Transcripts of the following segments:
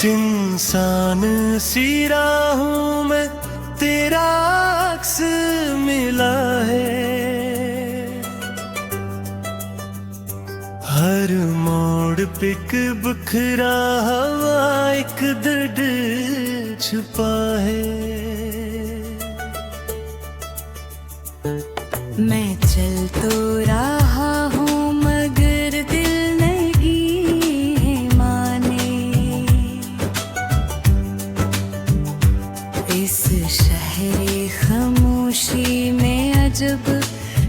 इंसान सी राहों में तेरा अक्स मिला है, हर मोड़ पिक बिखरा हुआ एक दर्द छुपा है। मैं चल तो रहा हूँ मगर दिल नहीं है माने, इस शहरे खामोशी में अजब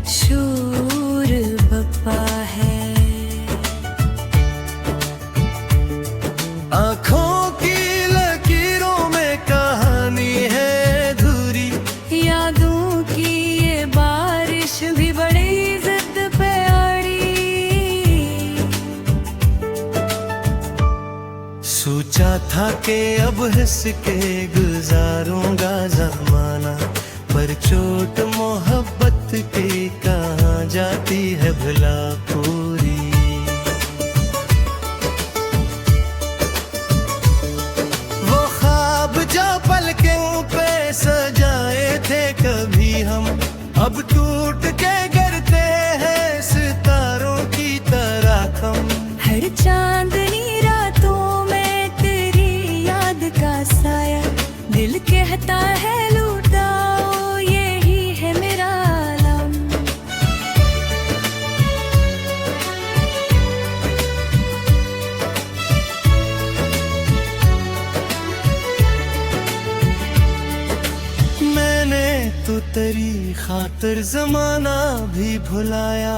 शोर बपा है। आँखों की लकीरों में कहानी है अधूरी, यादों की ये बारिश भी बड़ी जिद पे अड़ी। सोचा था कि अब हंस के गुजारूंगा ज़माना, पर चोट मोहब्बत की कहाँ जाती है भला पूरी। वो ख्वाब जो पलकों पे सजाए थे कभी हम, अब टूट के गिरते हैं सितारों की तरह कम। हर चांदनी रातों में तेरी याद का साया, दिल कहता है लूटाओ यही है मेरा आलम। मैंने तो तेरी खातिर जमाना भी भुलाया,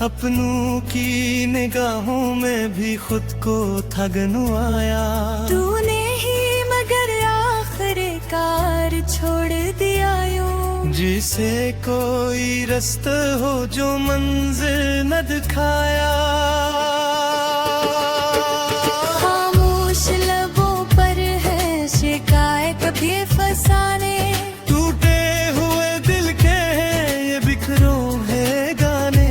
अपनों की निगाहों में भी खुद को था गनवाया। तूने ही मगर आखिरकार छोड़ दिया यूं, जिसे कोई रास्ता हो जो मंजिल न दिखाया। खामोश लबों पर है शिकायत भी फसाने, टूटे हुए दिल के ये बिखरो है गाने।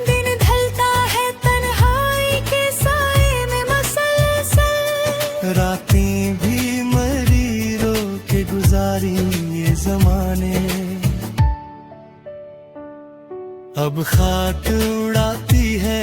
दिन ढलता है तन्हाई के साए में मसलसल, रातें भी मरी रो के गुजारी ये जमाने। अब खाक उड़ाती है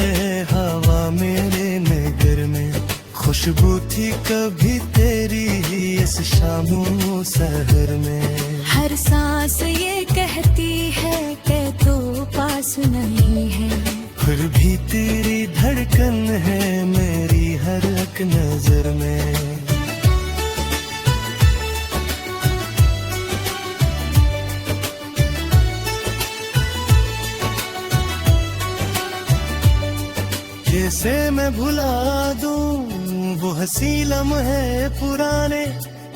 हवा मेरे नगर में, खुशबू थी कभी तेरी ही इस शामों शहर में। हर सांस ये कहती है कि तू पास नहीं है, फिर भी तेरी धड़कन है मेरी हर एक नजर में। कैसे मैं भुला दूं वो हंसी लम्हे पुराने,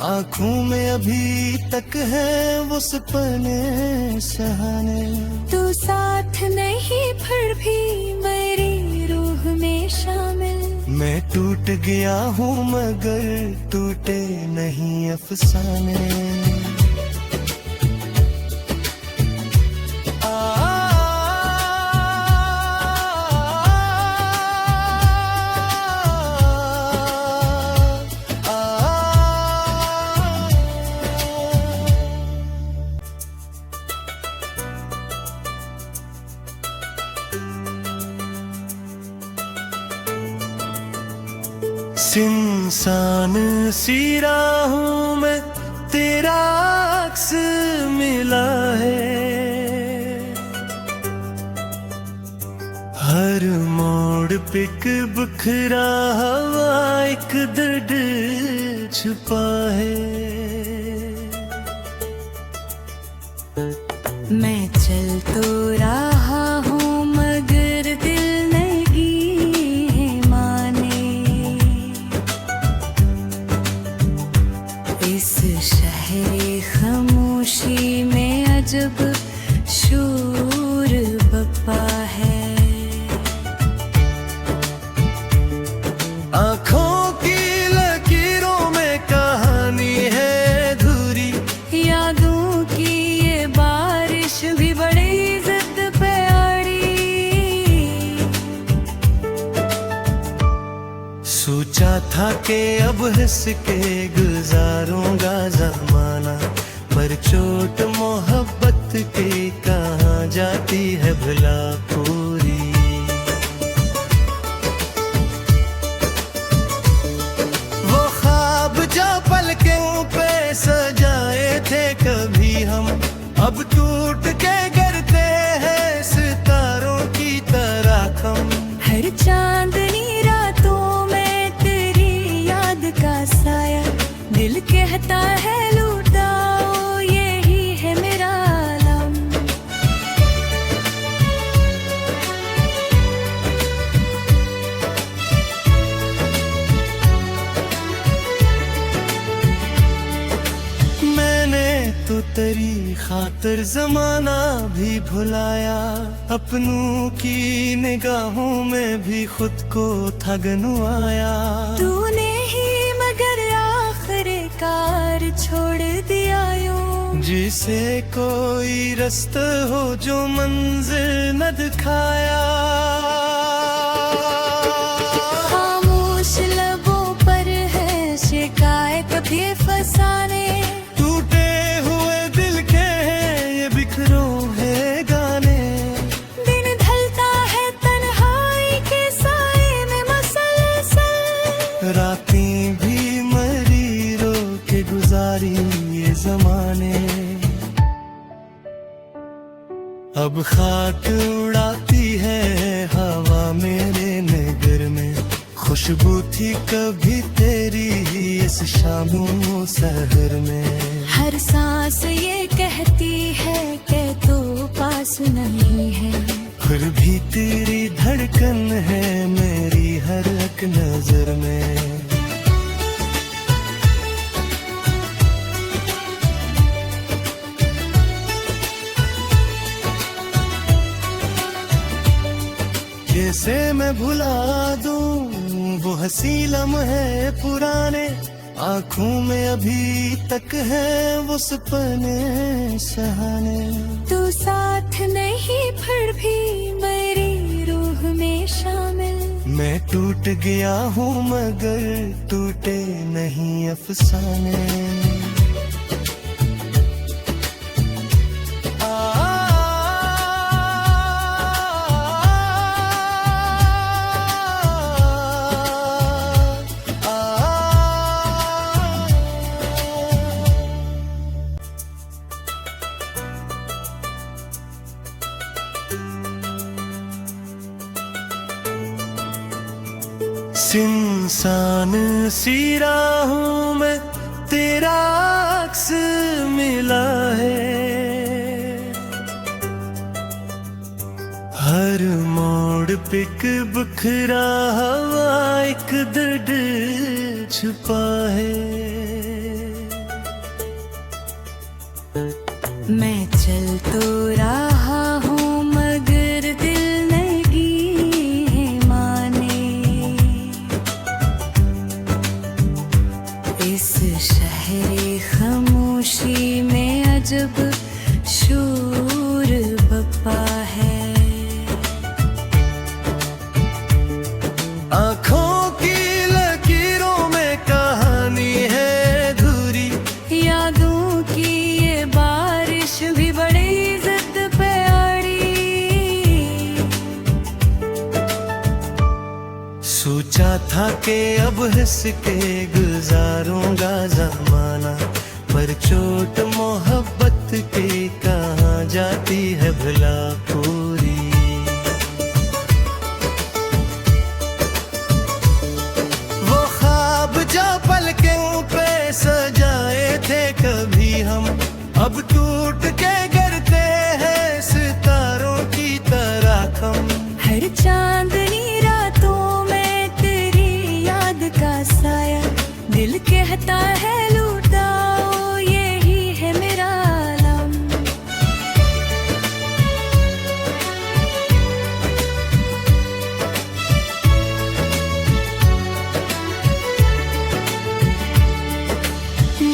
आँखों में अभी तक है वो सपने सहाने। तू साथ नहीं फिर भी मेरी रूह में शामिल, मैं टूट गया हूँ मगर टूटे नहीं अफसाने। इंसान सी राहों में तेरा अक्स मिला है, हर मोड़ पिक बिखरा हुआ एक दर्द छुपा है। मैं चल तो रहा हूँ मगर दिल नहीं है माने, इस शहरे खामोशी में अजब शोर बपा है। आँखों की लकीरों में कहानी है अधूरी, यादों की ये बारिश भी बड़ी जिद पे सोचा था कि अब हंस के गुजारूंगा जमाना, पर चोट मोहब्बत की कहाँ जाती है भला पूरी। वो ख्वाब जो पलकों पे सजाए थे कभी हम, अब टूट के गिरते हैं सितारों की तरह कम। हर चांदनी रातों में तेरी याद का साया, दिल कहता है लुटाओ यही है मेरा आलम। मैंने तो तेरी खातिर जमाना भी भुलाया, अपनों की निगाहों में भी खुद को था गनवाया। तूने ही मगर आखिरकार छोड़ दिया यूं, जिसे कोई रास्ता हो जो मंजिल न दिखाया। खामोश लबों पर है शिकायत भी फसाने, टूटे हुए दिल के ये बिखरो है गाने। दिन ढलता है तन्हाई के साए में मसलसल, रातें भी मरी रो के गुजारी ये जमाने। अब खाक उड़ाती है हवा मेरे नगर में, खुशबू थी कभी तेरी इस शामों शहर में। हर सांस ये कहती है कि तू पास नहीं है, फिर भी तेरी धड़कन है मेरी हर एक नजर में। कैसे मैं भुला दूं वो हंसी लम्हे पुराने, आँखों में अभी तक है वो सपने सहाने। तू साथ नहीं फिर भी मेरी रूह में शामिल। मैं टूट गया हूँ मगर टूटे नहीं अफसाने। इंसान सी राहों में तेरा अक्स मिला है, हर मोड़ पिक बिखरा हुआ एक दर्द छुपा है। मैं चल तो रहा हूँ मगर दिल नहीं है माने, इस शहरे खामोशी में अजब शूर बप्पा है। आँखों की लकीरों में कहानी है अधूरी, यादों की ये बारिश भी बड़ी जिद पे अड़ी। सोचा था कि अब हंस के गुजारूंगा जमाना, पर चोट मोहब्बत की कहाँ जाती है भला पूरी। वो ख्वाब जो पलकों पे सजाए थे कभी हम, अब टूट के गिरते हैं सितारों की तरह कम। हर चांदनी रातों में तेरी याद का साया, दिल कहता है लुटाओ यही है मेरा आलम।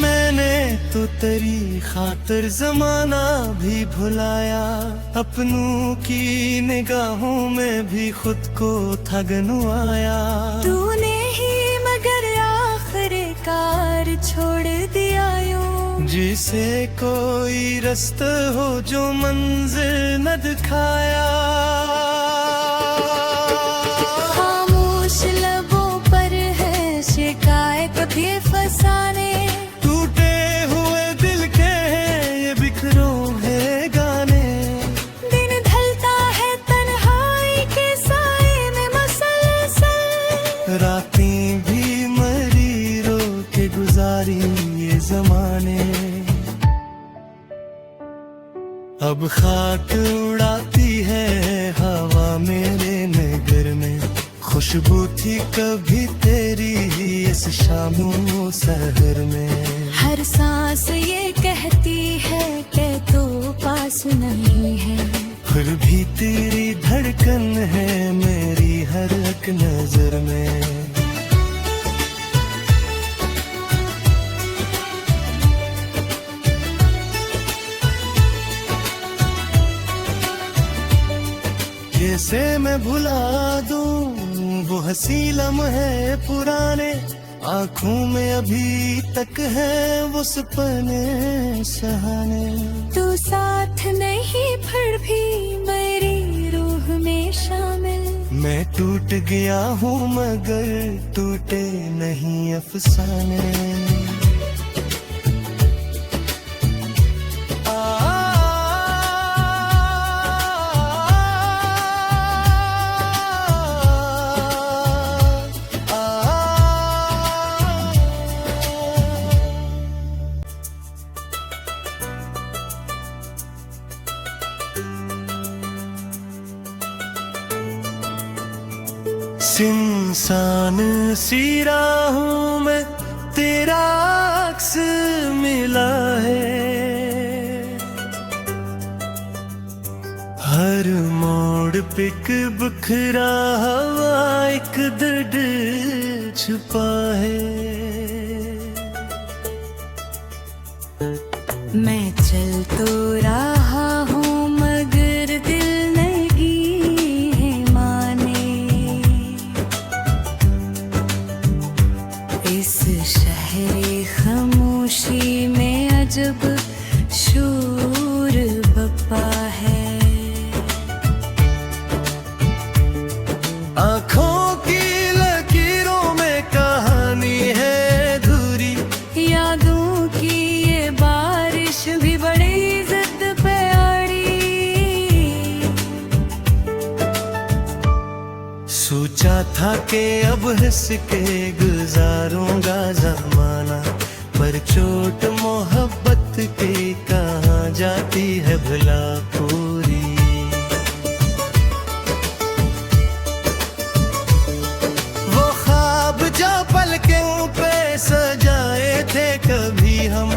मैंने तो तेरी खातिर जमाना भी भुलाया, अपनों की निगाहों में भी खुद को था गनवाया। तूने ही मगर कार छोड़ दिया यूं। जिसे कोई रास्ता हो जो मंजिल न दिखाया, खामोश लबों पर है शिकायत ये फसाने। टूटे हुए दिल के ये बिखरो है गाने। दिन ढलता है तन्हाई के साए में मसलसल, रातें भी मरी रो के गुजारी ये जमाने। अब खाक उड़ाती है हवा मेरे नगर में, खुशबू थी कभी तेरी इस शामों शहर में। हर सांस ये कहती है कि तू पास नहीं है, फिर भी तेरी धड़कन है मेरी हर एक नजर में। कैसे मैं भुला दूं वो हंसी लम्हे पुराने, आंखों में अभी तक है वो सपने सहाने। तू साथ नहीं फिर भी मेरी रूह में शामिल। मैं टूट गया हूँ मगर टूटे नहीं अफसाने। इंसान सी राहों में तेरा अक्स मिला है, हर मोड़ पिक बिखरा हुआ एक दर्द छुपा है। मैं चल तो रहा हूँ मगर दिल नहीं है माने। इस शहरे खामोशी में अजब शूर बपा है। आँखों की लकीरों में कहानी है अधूरी, यादों की ये बारिश भी बड़ी जिद पे अड़ी। सोचा था कि अब हंस के गुजारूंगा जमाना, पर चोट मोहब्बत की कहाँ जाती है भला पूरी। वो ख्वाब जो पलकों पे सजाए थे कभी हम,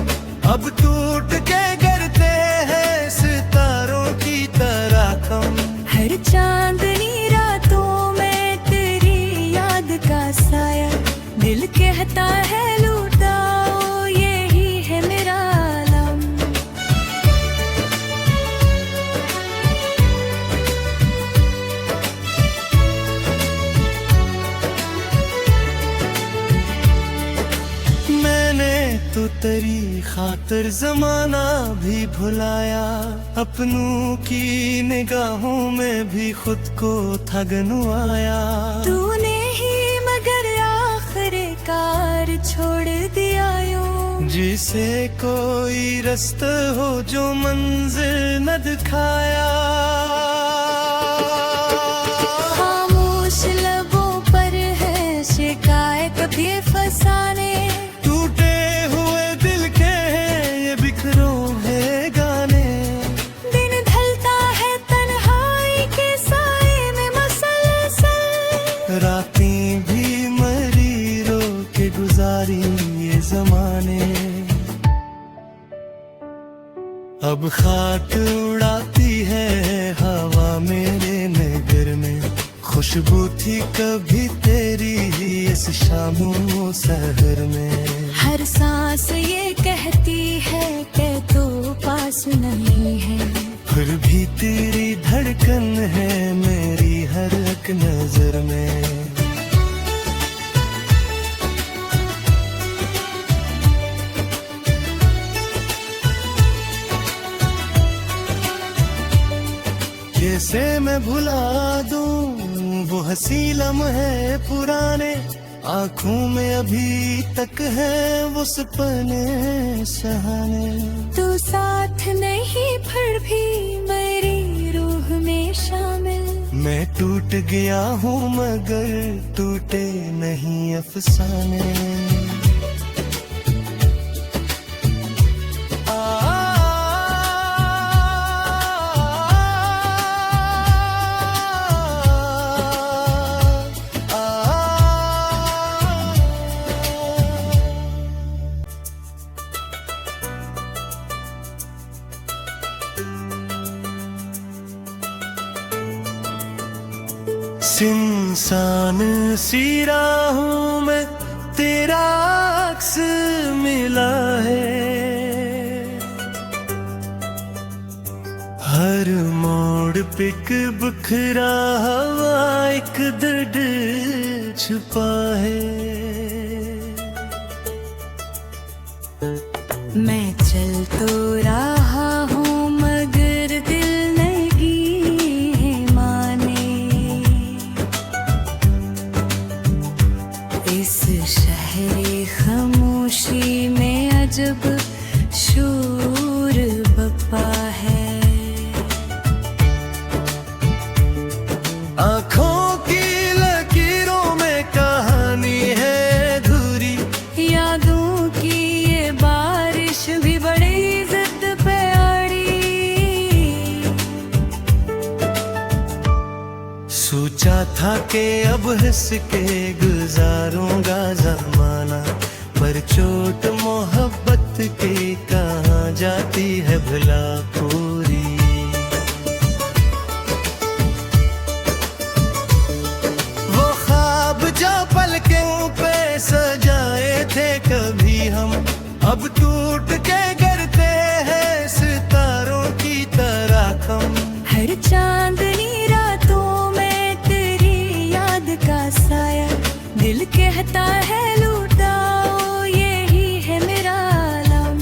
अब टूट के गिरते हैं सितारों की तरह कम। हर चांदनी रातों में तेरी याद का साया, दिल कहता है लूटाओ यही है मेरा आलम। मैंने तो तेरी खातिर जमाना भी भुलाया, अपनों की निगाहों में भी खुद को ठगनुआया। तूने ही मगर आखिरकार छोड़ दिया यूं। जिसे कोई रास्ता हो जो मंजिल न दिखाया, खामोश लबों पर है शिकायत ये फसाने। टूटे हुए दिल के ये बिखरो है गाने। दिन ढलता है तन्हाई के साए में मसलसल, रातें भी मरी रो के गुजारी ये जमाने। अब खाक उड़ाती है हवा मेरे नगर में, खुशबू थी कभी तेरी इस शामों शहर में। हर सांस ये कहती है कि तू पास नहीं है, फिर भी तेरी धड़कन है मेरी हर एक नजर में। कैसे मैं भुला दूं वो हंसी लम्हे पुराने, आँखों में अभी तक है वो सपने सहाने। तू साथ नहीं फिर भी मेरी रूह में शामिल। मैं टूट गया हूँ मगर टूटे नहीं अफसाने। इंसान सी राहों में तेरा अक्स मिला है, हर मोड़ पे एक बिखरा हुआ एक दर्द छुपा है। मैं चल तो रहा हूँ मगर दिल नहीं है माने। इस शहरे खामोशी में अजब शोर बपा है। आँखों की लकीरों में कहानी है अधूरी, यादों की ये बारिश भी बड़ी जिद पे अड़ी। सोचा था कि अब हंस के गुजारूंगा जमाना, पर चोट मोहब्बत की कहाँ जाती है भला पूरी। वो ख्वाब जो पलकों पे सजाए थे कभी हम, अब टूट के गिरते हैं सितारों की तरह कम। हर चांदनी रातों में तेरी याद का साया, दिल कहता है लूटाओ यही है मेरा आलम।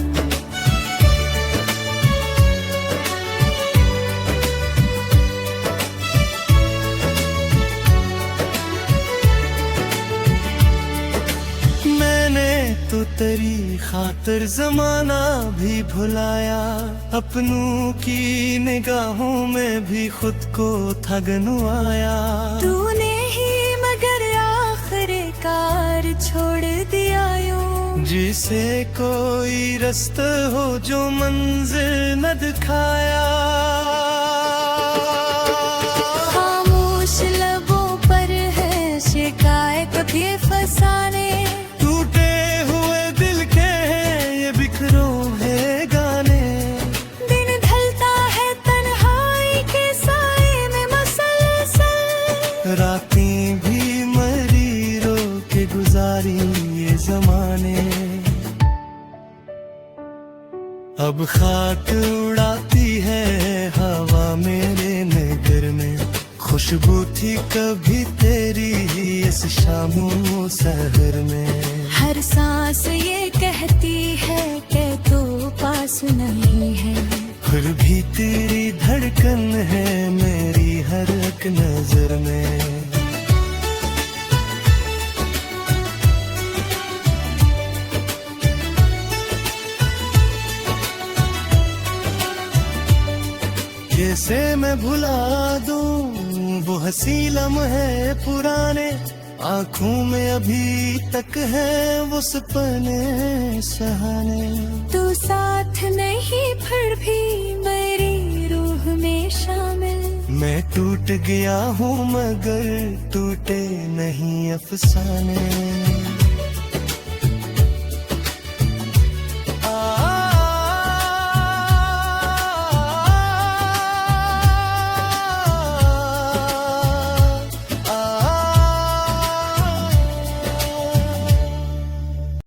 मैंने तो तेरी खातिर जमाना भी भुलाया, अपनों की निगाहों में भी खुद को ठगनुआया। तूने ही मगर आखिरकार छोड़ दिया यूं, जिसे कोई रास्ता हो जो मंजिल न दिखाया। खामोश लबों पर है शिकायत कभी फसाने। टूटे हुए दिल के हैं ये बिखरो है गाने। दिन ढलता है तन्हाई के साए में मसलसल, रातें भी मरी रो के गुजारी ये जमाने। अब खाक उड़ाती है हवा मेरे नगर में, खुशबू थी कभी तेरी इस शामों शहर में। हर सांस ये कहती है कि तू पास नहीं है, फिर भी तेरी धड़कन है मेरी हर एक नजर में। कैसे मैं भुला दूं वो हंसी लम्हे पुराने, आँखों में अभी तक है वो सपने सहाने। तू साथ नहीं फिर भी मेरी रूह में शामिल। मैं टूट गया हूँ मगर टूटे नहीं अफसाने।